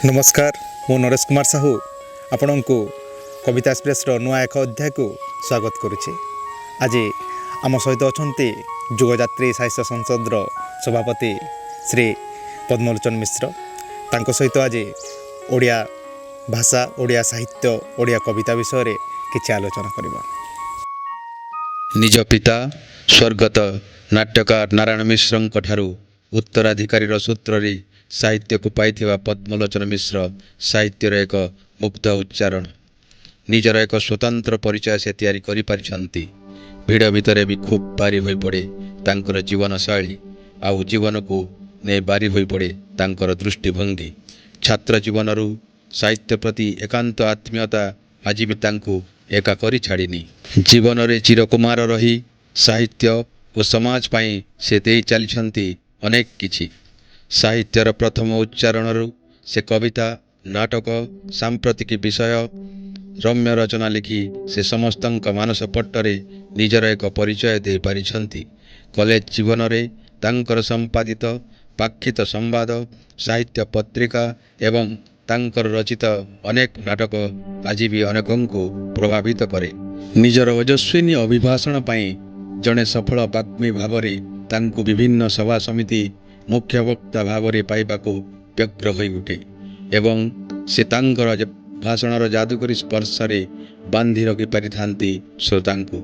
नमस्कार मु नरेश कुमार साहू आपण को कविता एक्सप्रेस नुआ एक अध्याय को स्वागत करुच्चे। आज आम सहित अच्छा जुगजात्री साहित्य संसद सभापति श्री पद्मलोचन मिश्र तांको सहित आज ओडिया भाषा ओडिया साहित्य ओडिया कविता विषय किसी आलोचना करबा। निज पिता स्वर्गत नाट्यकार नारायण मिश्र ठारू उत्तराधिकारी सूत्र साहित्य को पाई पद्मलोचन मिश्र साहित्यर एक मुग्ध उच्चारण निजर एक स्वतंत्र परिचय से तैयारी करि पारिछंती। भिड़ भितर भी खूब बारी होई पड़े तांकर जीवन शैली आउ जीवन को ने बारी होई पड़े तांकर दृष्टिभंगी। छात्र जीवन रु साहित्य प्रति एकांत आत्मीयता आज भी तांकु एका करी छाड़िनी। जीवन रे चिरकुमार रही साहित्य और समाज पाई से दे चली अनेक किछि। साहित्यर प्रथम उच्चारण से कविता नाटक सांप्रतिक विषय रम्य रचना लिखि से समस्त मानस पट्टरे निजर एक परिचय दे पारिछंती। कॉलेज जीवन रे तांकर संपादित पाक्षित संवाद साहित्य पत्रिका एवं तांकर रचित अनेक नाटक आज भी अनेकों को प्रभावित करे। निजर ओजस्विनी अभिभाषण पाई जड़े सफल वाग्मी भावरे तांकु विभिन्न सभा समिति मुख्य वक्ता भावरे पाइबाको व्यग्र होई उठे एवं से तांकर भाषणर जादुकरी स्पर्श रे बांधि रखि पारिथांती श्रोतांकु।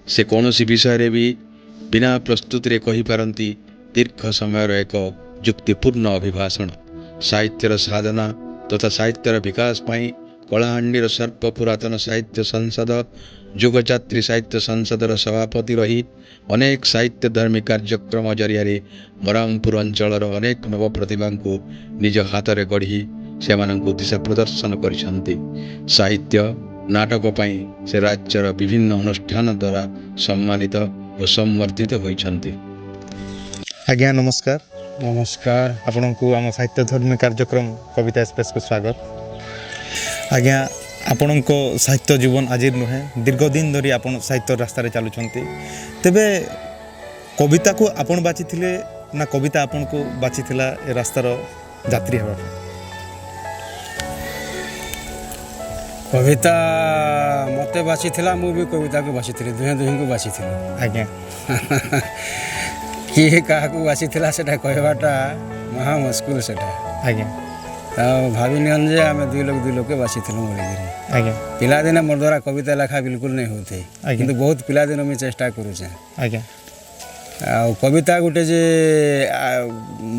से कौनसी विषय रे भी बिना प्रस्तुति रे कहि पारंती दीर्घ समय एक युक्तिपूर्ण अभिभाषण। साहित्यर साधना तथा साहित्यर विकास पाई कलाहांडीर सर्व पुरातन साहित्य संसद जुगजात्री साहित्य संसदर सभापति रही अनेक साहित्य धर्मी कार्यक्रम जरिया बरामपुर अंचल अनेक नव प्रतिभा को निज हाथ में गढ़ी से दिशा प्रदर्शन करिसेंती। साहित्य नाटक पाई से राज्यर विभिन्न अनुष्ठान द्वारा सम्मानित और संवर्धित होइछंती। आज्ञा नमस्कार। नमस्कार आपण को आम साहित्य धर्मी कार्यक्रम कविता एक्सप्रेस को स्वागत। आज्ञा आपण को साहित्य जीवन आज नुहे दीर्घ दिन धरी आपण साहित्य रास्तार चलुंट तेबे कविता को आपण बाची ना कविता आपण को बाची ए रास्तार यात्री हवा। कविता मते बाची मु भी कविता को बाची दुहे दुहे को बाची आज्ञा किए क्या बाची सेटा कहवाटा महा मुस्किल सेटा। आज्ञा भावी नियन जे आम दुई लोग के बासी आज्ञा पिलादिने मोर द्वारा कविता लेखा बिल्कुल नहीं होते किंतु बहुत पिलादिन मुझे चेष्टा करुचे। आज्ञा आ कविता गोटे जे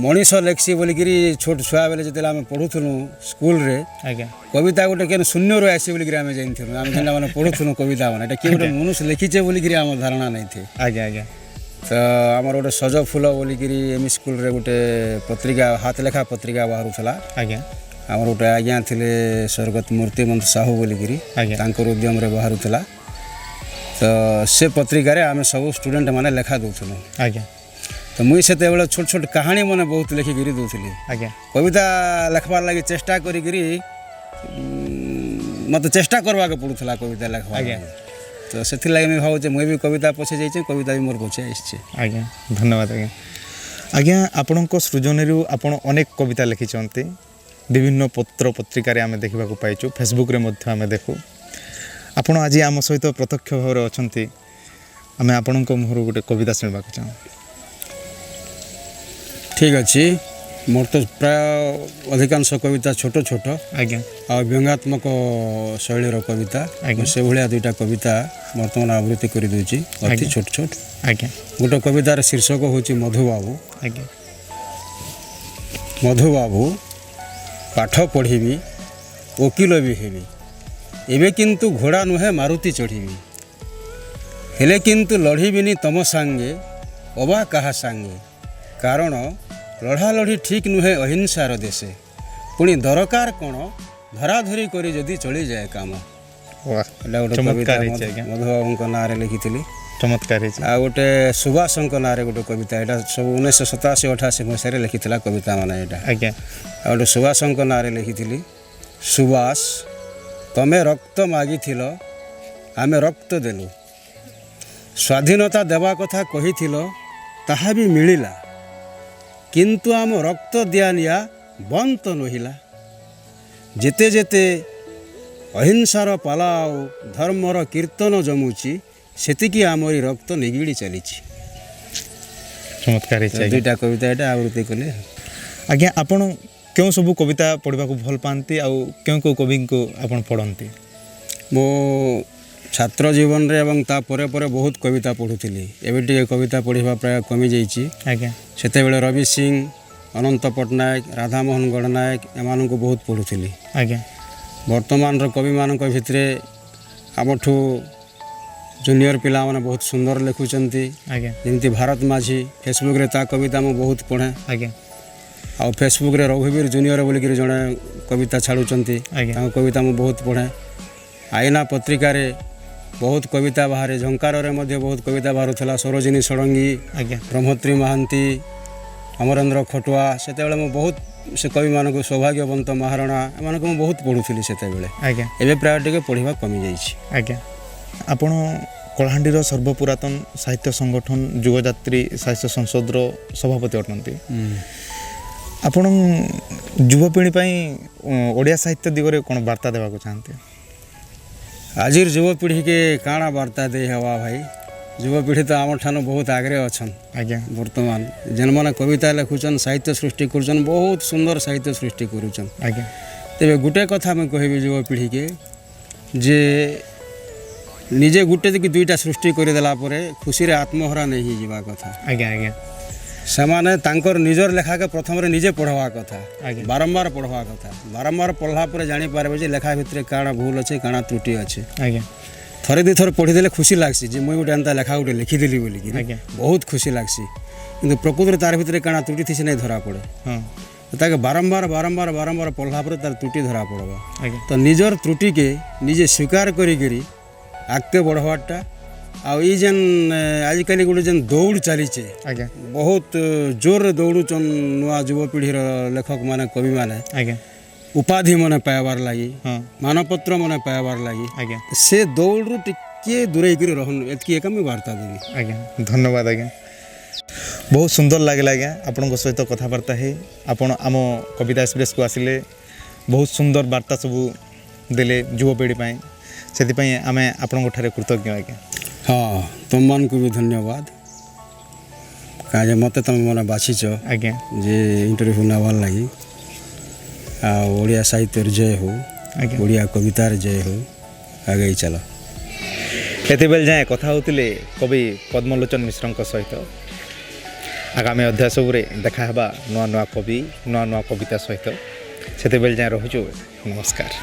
मनीष लेखसी बोलिकी छोट छुआ बेले जो आम पढ़ुलु स्कूल रे आज्ञा कविता गोटे के शून्य रू आसी बोलिकी आम जानूँ आम जेना मैंने पढ़ुलु कविता मैंने किए गोटे मनुष्य लिखीचे बोलिकी आम धारणा नहीं थे। आज्ञा आज्ञा तो आमर गोटे सज फूल बोलिकी एम स्कूल रे गोटे पत्रिका हाथ लेखा पत्रिका बाहर आज्ञा आमर गोटे आज्ञा थे स्वर्गत मूर्तिमंत साहू बोलिकी उद्यम रे बाहर तो से पत्रिकार आम सब स्टूडेंट माने लेखा दूसलु। आज्ञा तो मुई से छोट छोट कहानी मैंने बहुत लिखिकी दूसरी। आज्ञा कविता लेखबार लगी चेष्टा करी मत चेष्टा करवा पड़ूला कविता लेखवा। तो से मुझे भावे मुझे भी कविता पछे जाइए कविता भी मोर पछे आसी। आज्ञा धन्यवाद। आज्ञा आज्ञा आपण सृजन आपण अनेक कविता लिखिंट विभिन्न पत्र पत्रिकार आम देखा पाइचु फेसबुक रे मध्य आम देखू आपण आज आम सहित प्रत्यक्ष भाव अच्छा आम आपण मुहर गोटे कविता शुणा चाहूँ। ठीक अच्छे मोर तो प्राय अधिकांश कविता छोट छोट आज्ञा आ व्यंगात्मक शैलीर कविता से भाया दुईटा कविता बर्तमान आवृत्ति कर दूची अति छोट छोट। आज्ञा गोटे कवितार शीर्षक हूँ मधुबाबू। आज्ञा मधुबाबू पाठ पढ़ी वकिल भी हेबी एबे किंतु घोड़ा नुहे मारुति चढ़ी हेले किंतु लड़ीबिनी तम सांगे अबा कहा सांगे कारण लड़ा लड़ी ठीक नुहे अहिंसार देशे पुणी दरकार कौन धराधरी करी जदि चली जाए काम। मधुबाबू ना लिखी चमत्कार आ गोटे सुभाष ना गोटे कविता यहाँ सब 1987-88 मसीह लिखी कविता माने यहाँ। आज्ञा आ गोटे सुभाष ना लिखी सुभाष तमे रक्त मागी आमे रक्त देलु स्वाधीनता देवा कथा कही ताहा भी मिलिला किंतु आम रक्त दिया निया बंद तो नहिला ଯେତେ ଯେତେ ଅହିଂସାର ପାଲା ଆଉ ଧର୍ମର କୀର୍ତ୍ତନ ଜମୁଛି ସେତିକି ଆମରି ରକ୍ତ ନିଗିଡ଼ି ଚାଲିଛି। ଚମତ୍କାର ହେଇଛି ଆଜ୍ଞା। ଦୁଇଟା କବିତା ଏଇଟା ଆବୃତ୍ତି କଲେ। ଆଜ୍ଞା ଆପଣ କେଉଁ ସବୁ କବିତା ପଢ଼ିବାକୁ ଭଲ ପାଆନ୍ତି ଆଉ କେଉଁ କେଉଁ କବିଙ୍କୁ ଆପଣ ପଢ଼ନ୍ତି? ମୁଁ ଛାତ୍ର ଜୀବନରେ ଏବଂ ତା ପରେ ପରେ ବହୁତ କବିତା ପଢ଼ୁଥିଲି। ଏବେ ଟିକେ କବିତା ପଢ଼ିବା ପ୍ରାୟ କମିଯାଇଛି। ଆଜ୍ଞା ସେତେବେଳେ ରବି ସିଂ, ଅନନ୍ତ ପଟ୍ଟନାୟକ, ରାଧାମୋହନ ଗଡ଼ନାୟକ ଏମାନଙ୍କୁ ବହୁତ ପଢ଼ୁଥିଲି। ଆଜ୍ଞା ବର୍ତ୍ତମାନର କବିମାନଙ୍କ ଭିତରେ ଆମଠୁ ଜୁନିୟର ପିଲାମାନେ ବହୁତ ସୁନ୍ଦର ଲେଖୁଛନ୍ତି। ଆଜ୍ଞା ଯେମିତି ଭାରତ ମାଝୀ, ଫେସବୁକ୍ରେ ତା କବିତା ମୁଁ ବହୁତ ପଢ଼େ। ଆଜ୍ଞା ଆଉ ଫେସବୁକ୍ରେ ରଘୁବୀର ଜୁନିୟର ବୋଲିକିରି ଜଣେ କବିତା ଛାଡ଼ୁଛନ୍ତି, ଆଜ୍ଞା ତାଙ୍କ କବିତା ମୁଁ ବହୁତ ପଢ଼େ। ଆଇନା ପତ୍ରିକାରେ ବହୁତ କବିତା ବାହାରେ, ଝଙ୍କାରରେ ମଧ୍ୟ ବହୁତ କବିତା ବାହାରୁଥିଲା। ସରୋଜିନୀ ଷଡ଼ଙ୍ଗୀ, ଆଜ୍ଞା ବ୍ରହ୍ମତ୍ରୀ ମହାନ୍ତି, ଅମରେନ୍ଦ୍ର ଖଟୁଆ, ସେତେବେଳେ ମୁଁ ବହୁତ ସେ କବିମାନଙ୍କୁ, ସୌଭାଗ୍ୟବନ୍ତ ମହାରଣା ଏମାନଙ୍କୁ ମୁଁ ବହୁତ ପଢ଼ୁଥିଲି ସେତେବେଳେ। ଆଜ୍ଞା ଏବେ ପ୍ରାୟ ଟିକେ ପଢ଼ିବା କମିଯାଇଛି। ଆଜ୍ଞା ଆପଣ କଳାହାଣ୍ଡିର ସର୍ବପୁରାତନ ସାହିତ୍ୟ ସଂଗଠନ ଯୁଗଯାତ୍ରୀ ସାହିତ୍ୟ ସଂସଦର ସଭାପତି ଅଟନ୍ତି। ଆପଣ ଯୁବପିଢ଼ି ପାଇଁ ଓଡ଼ିଆ ସାହିତ୍ୟ ଦିଗରେ କ'ଣ ବାର୍ତ୍ତା ଦେବାକୁ ଚାହାନ୍ତି? ଆଜିର ଯୁବପିଢ଼ିକେ କାଣା ବାର୍ତ୍ତା ଦେଇ ହେବା ଭାଇ? ଯୁବପିଢ଼ି ତ ଆମଠାରୁ ବହୁତ ଆଗରେ ଅଛନ୍। ଆଜ୍ଞା ବର୍ତ୍ତମାନ ଯେନ୍ମାନେ କବିତା ଲେଖୁଛନ୍, ସାହିତ୍ୟ ସୃଷ୍ଟି କରୁଛନ୍, ବହୁତ ସୁନ୍ଦର ସାହିତ୍ୟ ସୃଷ୍ଟି କରୁଛନ୍। ଆଜ୍ଞା ତେବେ ଗୋଟେ କଥା ମୁଁ କହିବି ଯୁବପିଢ଼ିକେ ଯେ ନିଜେ ଗୋଟେ କି ଦୁଇଟା ସୃଷ୍ଟି କରିଦେଲା ପରେ ଖୁସିରେ ଆତ୍ମହରା ନେଇ ହେଇଯିବା କଥା। ଆଜ୍ଞା ଆଜ୍ଞା ସେମାନେ ତାଙ୍କର ନିଜର ଲେଖାକେ ପ୍ରଥମରେ ନିଜେ ପଢ଼ବା କଥା, ଆଜ୍ଞା ବାରମ୍ବାର ପଢ଼ବା କଥା। ବାରମ୍ବାର ପଢ଼ଲା ପରେ ଜାଣିପାରିବେ ଯେ ଲେଖା ଭିତରେ କାଣା ଭୁଲ ଅଛି, କାଣା ତ୍ରୁଟି ଅଛି। ଆଜ୍ଞା ଥରେ ଦୁଇ ଥର ପଢ଼ିଦେଲେ ଖୁସି ଲାଗ୍ସି ଯେ ମୁଇଁ ଗୋଟେ ଏନ୍ତା ଲେଖା ଗୋଟେ ଲେଖିଦେଲି ବୋଲିକି, ଆଜ୍ଞା ବହୁତ ଖୁସି ଲାଗ୍ସି। କିନ୍ତୁ ପ୍ରକୃତରେ ତାର ଭିତରେ କାଣା ତ୍ରୁଟି ଥିସି ନାଇଁ ଧରା ପଡ଼େ। ହଁ ତାକେ ବାରମ୍ବାର ବାରମ୍ବାର ବାରମ୍ବାର ପଢ଼ଲା ପରେ ତାର ତ୍ରୁଟି ଧରା ପଡ଼ବା। ଆଜ୍ଞା ତ ନିଜର ତ୍ରୁଟିକେ ନିଜେ ସ୍ୱୀକାର କରିକିରି ଆଗକେ ବଢ଼ବାରଟା। ଆଉ ଇ ଯେନ୍ ଆଜିକାଲି ଗୋଟେ ଯେନ୍ ଦୌଡ଼ ଚାଲିଛେ, ଆଜ୍ଞା ବହୁତ ଜୋରରେ ଦୌଡ଼ୁଛନ୍ ନୂଆ ଯୁବପିଢ଼ିର ଲେଖକମାନେ, କବିମାନେ ଆଜ୍ଞା ଉପାଧି ମାନେ ପାଇବାର୍ ଲାଗି, ହଁ ମାନପତ୍ର ମାନେ ପାଇବାର୍ ଲାଗି। ଆଜ୍ଞା ସେ ଦୌଡ଼ରୁ ଟିକିଏ ଦୂରେଇକିରି ରହନ୍, ଏତ୍କି ଏକା ମୁଇଁ ବାର୍ତ୍ତା ଦେବି। ଆଜ୍ଞା ଧନ୍ୟବାଦ ଆଜ୍ଞା। ବହୁତ ସୁନ୍ଦର ଲାଗିଲା ଆଜ୍ଞା ଆପଣଙ୍କ ସହିତ କଥାବାର୍ତ୍ତା ହେଇ। ଆପଣ ଆମ କବିତା ଏକ୍ସପ୍ରେସ୍କୁ ଆସିଲେ, ବହୁତ ସୁନ୍ଦର ବାର୍ତ୍ତା ସବୁ ଦେଲେ ଯୁବପିଢ଼ି ପାଇଁ, ସେଥିପାଇଁ ଆମେ ଆପଣଙ୍କ ଠାରେ କୃତଜ୍ଞ ଆଜ୍ଞା। ହଁ, ତୁମମାନଙ୍କୁ ବି ଧନ୍ୟବାଦ, କାଜେ ମୋତେ ତୁମେ ମାନେ ବାଛିଛ ଆଜ୍ଞା ଯେ ଇଣ୍ଟରଭ୍ୟୁ ନେବାର୍ ଲାଗି। ଆଉ ଓଡ଼ିଆ ସାହିତ୍ୟର ଜୟ ହଉ, ଆଜ୍ଞା ଓଡ଼ିଆ କବିତାର ଜୟ ହଉ, ଆଗେଇ ଚାଲ। ଏତେବେଳେ ଯାଏଁ କଥା ହେଉଥିଲେ କବି ପଦ୍ମଲୋଚନ ମିଶ୍ରଙ୍କ ସହିତ। ଆଗାମୀ ଅଧ୍ୟାୟ ସବୁରେ ଦେଖା ହେବା ନୂଆ ନୂଆ କବି, ନୂଆ ନୂଆ କବିତା ସହିତ। ସେତେବେଳେ ଯାଏଁ ରହୁଛୁ, ନମସ୍କାର।